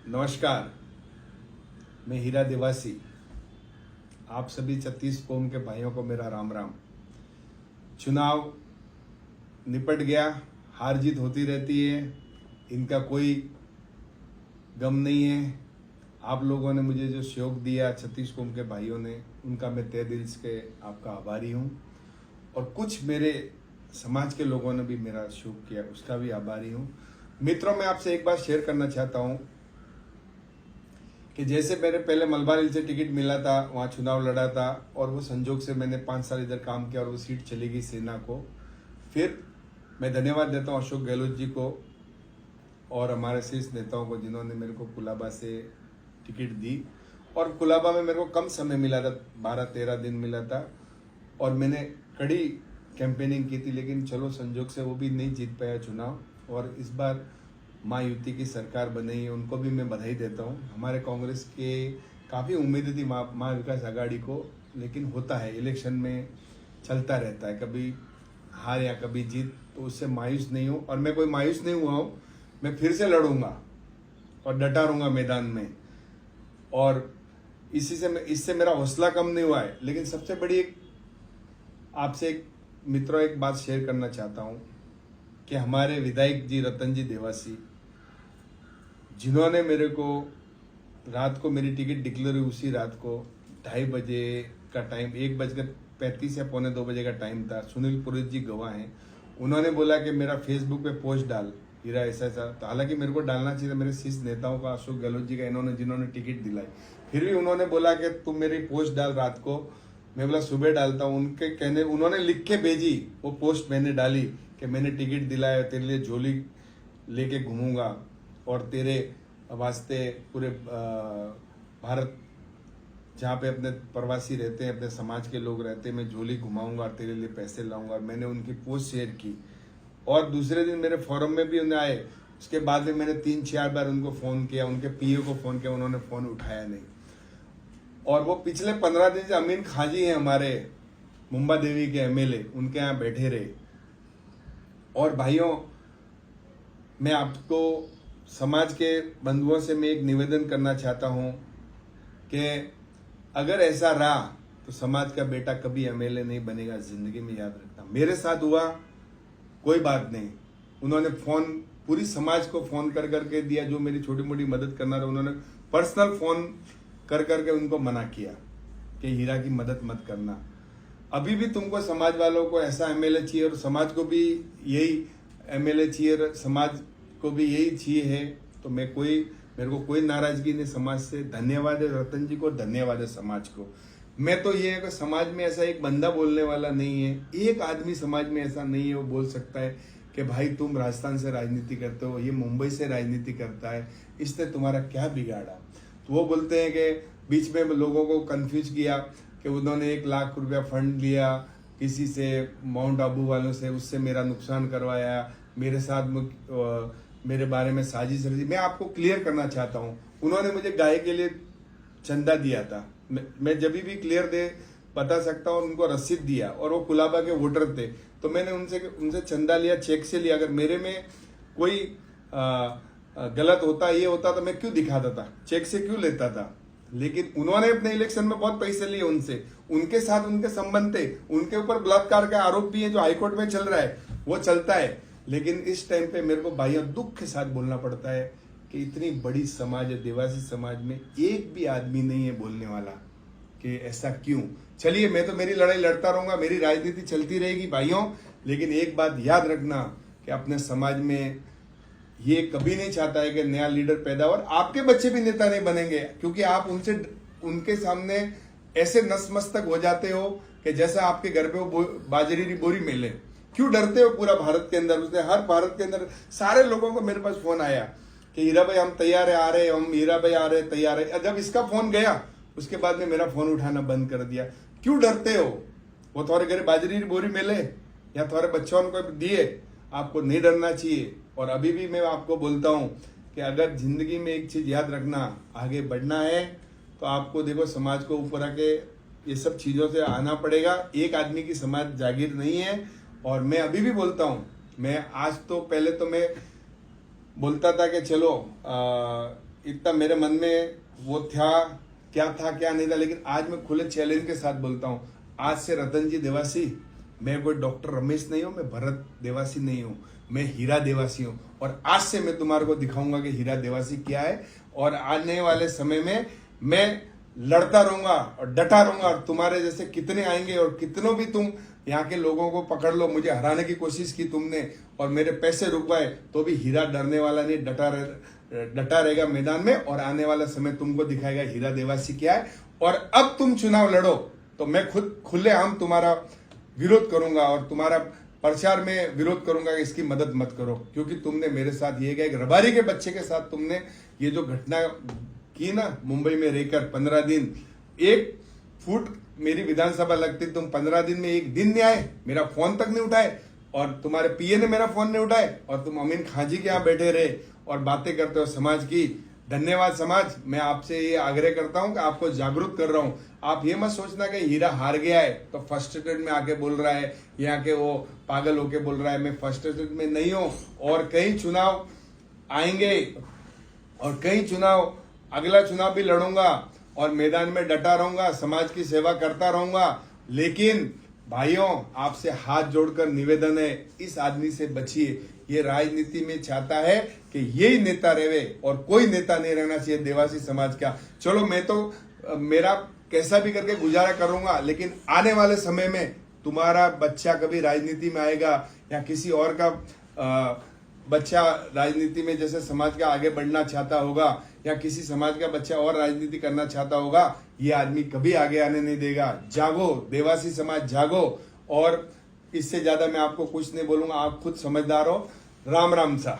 नमस्कार, मैं हीरा देवासी। आप सभी 36 कौम के भाइयों को मेरा राम राम। चुनाव निपट गया, हार जीत होती रहती है, इनका कोई गम नहीं है। आप लोगों ने मुझे जो सहयोग दिया 36 कौम के भाइयों ने, उनका मैं तहे दिल से आपका आभारी हूँ। और कुछ मेरे समाज के लोगों ने भी मेरा सहयोग किया, उसका भी आभारी हूँ। मित्रों, मैं आपसे एक बात शेयर करना चाहता हूँ कि जैसे मेरे पहले मलबार हिल से टिकट मिला था, वहाँ चुनाव लड़ा था और वो संजोग से मैंने 5 साल इधर काम किया और वो सीट चली गई सेना को। फिर मैं धन्यवाद देता हूँ अशोक गहलोत जी को और हमारे शीर्ष नेताओं को, जिन्होंने मेरे को कुलाबा से टिकट दी। और कुलाबा में मेरे को कम समय मिला था, 12-13 दिन मिला था और मैंने कड़ी कैंपेनिंग की थी, लेकिन चलो संजोग से वो भी नहीं जीत पाया चुनाव। और इस बार महायुति की सरकार बनी है, उनको भी मैं बधाई देता हूँ। हमारे कांग्रेस के काफ़ी उम्मीद थी महाविकास आघाड़ी को, लेकिन होता है, इलेक्शन में चलता रहता है, कभी हार या कभी जीत, तो उससे मायूस नहीं हूँ। और मैं कोई मायूस नहीं हुआ हूँ, मैं फिर से लड़ूंगा और डटा रहूँगा मैदान में। और इससे मेरा हौसला कम नहीं हुआ है। लेकिन सबसे बड़ी आपसे मित्रों एक बात शेयर करना चाहता हूँ कि हमारे विधायक जी रतन जी देवासी, जिन्होंने मेरे को रात को मेरी टिकट डिक्लेयर हुई, उसी रात को 2:30 बजे का टाइम, 1:35 या 1:45 बजे का टाइम था। सुनील पुरोहित जी गवाह हैं, उन्होंने बोला कि मेरा फेसबुक पे पोस्ट डाल, हीरा ऐसा ऐसा। तो हालांकि मेरे को डालना चाहिए था, मेरे शीर्ष नेताओं का, अशोक गहलोत जी का, जिन्होंने टिकट दिलाई, फिर भी उन्होंने बोला कि तुम मेरी पोस्ट डाल रात को। मैं बोला सुबह डालता हूँ। उन्होंने लिख के भेजी वो पोस्ट, मैंने डाली कि मैंने टिकट दिलाया, तेरे लिए झोली लेके घूमूंगा और तेरे वास्ते पूरे भारत जहाँ पे अपने प्रवासी रहते हैं, अपने समाज के लोग रहते हैं, मैं झोली घुमाऊंगा और तेरे लिए पैसे लाऊंगा। मैंने उनकी पोस्ट शेयर की और दूसरे दिन मेरे फोरम में भी उन्हें आए। उसके बाद में मैंने 3-4 बार उनको फ़ोन किया, उनके पीए को फ़ोन किया, उन्होंने फ़ोन उठाया नहीं। और वो पिछले 15 दिन से अमीन खाजी हैं हमारे मुंबा देवी के एमएलए, उनके यहाँ बैठे रहे। और भाइयों, मैं आपको समाज के बंधुओं से मैं एक निवेदन करना चाहता हूं कि अगर ऐसा रहा तो समाज का बेटा कभी एमएलए नहीं बनेगा, जिंदगी में याद रखना। मेरे साथ हुआ, कोई बात नहीं, उन्होंने फोन पूरी समाज को फोन कर करके दिया, जो मेरी छोटी मोटी मदद करना रहा, उन्होंने पर्सनल फोन कर करके उनको मना किया कि हीरा की मदद मत करना। अभी भी तुमको समाज वालों को ऐसा एमएलए चाहिए और समाज को भी यही एमएलए चाहिए, समाज को भी यही चाहिए है, तो मेरे को कोई नाराजगी नहीं समाज से। धन्यवाद है रतन जी को, धन्यवाद है समाज को। मैं तो ये है कि समाज में ऐसा एक बंदा बोलने वाला नहीं है, एक आदमी समाज में ऐसा नहीं है वो बोल सकता है कि भाई तुम राजस्थान से राजनीति करते हो, ये मुंबई से राजनीति करता है, इसने तुम्हारा क्या बिगाड़ा। तो वो बोलते हैं कि बीच में लोगों को कंफ्यूज किया कि उन्होंने 1 लाख रुपया फंड लिया किसी से, माउंट आबू वालों से, उससे मेरा नुकसान करवाया, मेरे साथ मेरे बारे में साजिश रची। मैं आपको क्लियर करना चाहता हूँ, उन्होंने मुझे गाय के लिए चंदा दिया था, मैं जब भी क्लियर दे बता सकता हूँ, उनको रसीद दिया और वो कुलाबा के वोटर थे, तो मैंने उनसे चंदा लिया, चेक से लिया। अगर मेरे में कोई गलत होता, ये होता तो मैं क्यों दिखाता था, चेक से क्यों लेता था। लेकिन उन्होंने अपने इलेक्शन में बहुत पैसे लिए उनसे, उनके साथ उनके संबंध थे, उनके ऊपर बलात्कार का आरोप भी है जो हाईकोर्ट में चल रहा है, वो चलता है। लेकिन इस टाइम पे मेरे को भाइयों दुख के साथ बोलना पड़ता है कि इतनी बड़ी समाज है, देवासी समाज में एक भी आदमी नहीं है बोलने वाला कि ऐसा क्यों। चलिए, मैं तो मेरी लड़ाई लड़ता रहूंगा, मेरी राजनीति चलती रहेगी भाइयों, लेकिन एक बात याद रखना कि अपने समाज में ये कभी नहीं चाहता है कि नया लीडर पैदा हो, और आपके बच्चे भी नेता नहीं बनेंगे, क्योंकि आप उनके सामने ऐसे नतमस्तक हो जाते हो कि जैसा आपके घर पे वो बाजरी की बोरी मिले। क्यों डरते हो पूरा भारत के अंदर? उसने हर भारत के अंदर सारे लोगों को मेरे पास फोन आया कि हीरा भाई हम तैयार है, आ रहे, हम हीरा भाई आ रहे, तैयार है। जब इसका फोन गया उसके बाद में मेरा फोन उठाना बंद कर दिया। क्यों डरते हो? वो थोड़े घर बाजरी की बोरी मिले या थोड़े बच्चों को दिए, आपको नहीं डरना चाहिए। और अभी भी मैं आपको बोलता हूं कि अगर जिंदगी में एक चीज याद रखना, आगे बढ़ना है तो आपको देखो समाज को ऊपर आके ये सब चीजों से आना पड़ेगा। एक आदमी की समाज जागीर नहीं है। और मैं अभी भी बोलता हूं, मैं आज तो पहले तो मैं बोलता था कि चलो इतना मेरे मन में वो था, क्या नहीं था, लेकिन आज मैं खुले चैलेंज के साथ बोलता हूँ, आज से रतन जी देवासी, मैं कोई डॉक्टर रमेश नहीं हूँ, मैं भरत देवासी नहीं हूँ, मैं हीरा देवासी हूँ। और आज से मैं तुम्हारे को दिखाऊंगा कि हीरा देवासी क्या है। और आने वाले समय में मैं लड़ता रहूंगा और डटा रहूंगा, और तुम्हारे जैसे कितने आएंगे, और कितनों भी तुम यहाँ के लोगों को पकड़ लो, मुझे हराने की कोशिश की तुमने और मेरे पैसे रुकवाए, तो भी हीरा डरने वाला नहीं, डटा रहेगा मैदान में। और आने वाला समय तुमको दिखाएगा हीरा देवासी क्या है। और अब तुम चुनाव लड़ो तो मैं खुद खुलेआम तुम्हारा विरोध करूंगा और तुम्हारा प्रचार में विरोध करूंगा कि इसकी मदद मत करो, क्योंकि तुमने मेरे साथ ये किया, एक रबारी के बच्चे के साथ तुमने ये जो घटना की ना, मुंबई में रहकर 15 दिन 1 फुट मेरी विधानसभा लगती, तुम 15 दिन में 1 दिन नहीं आए, मेरा फोन तक नहीं उठाए, और तुम्हारे पीए ने मेरा फोन नहीं उठाए, और तुम अमीन खां जी के यहाँ बैठे रहे और बातें करते हो समाज की। धन्यवाद समाज, मैं आपसे ये आग्रह करता हूं कि आपको जागरूक कर रहा हूं। आप ये मत सोचना कि हीरा हार गया है तो फर्स्ट अटेम्प्ट में आके बोल रहा है, यहाँ के वो पागल होके बोल रहा है। मैं फर्स्ट अटेम्प्ट में नहीं हूं, और कई चुनाव आएंगे और कई चुनाव, अगला चुनाव भी लड़ूंगा और मैदान में डटा रहूंगा, समाज की सेवा करता रहूंगा। लेकिन भाइयों, आपसे हाथ जोड़कर निवेदन है, इस आदमी से बचिए। ये राजनीति में चाहता है कि यही नेता रहे और कोई नेता नहीं रहना चाहिए देवासी समाज का। चलो, मैं तो मेरा कैसा भी करके गुजारा करूंगा, लेकिन आने वाले समय में तुम्हारा बच्चा कभी राजनीति में आएगा या किसी और का बच्चा राजनीति में जैसे समाज का आगे बढ़ना चाहता होगा, या किसी समाज का बच्चा और राजनीति करना चाहता होगा, ये आदमी कभी आगे आने नहीं देगा। जागो देवासी समाज, जागो। और इससे ज्यादा मैं आपको कुछ नहीं बोलूंगा, आप खुद समझदार हो। राम राम सा।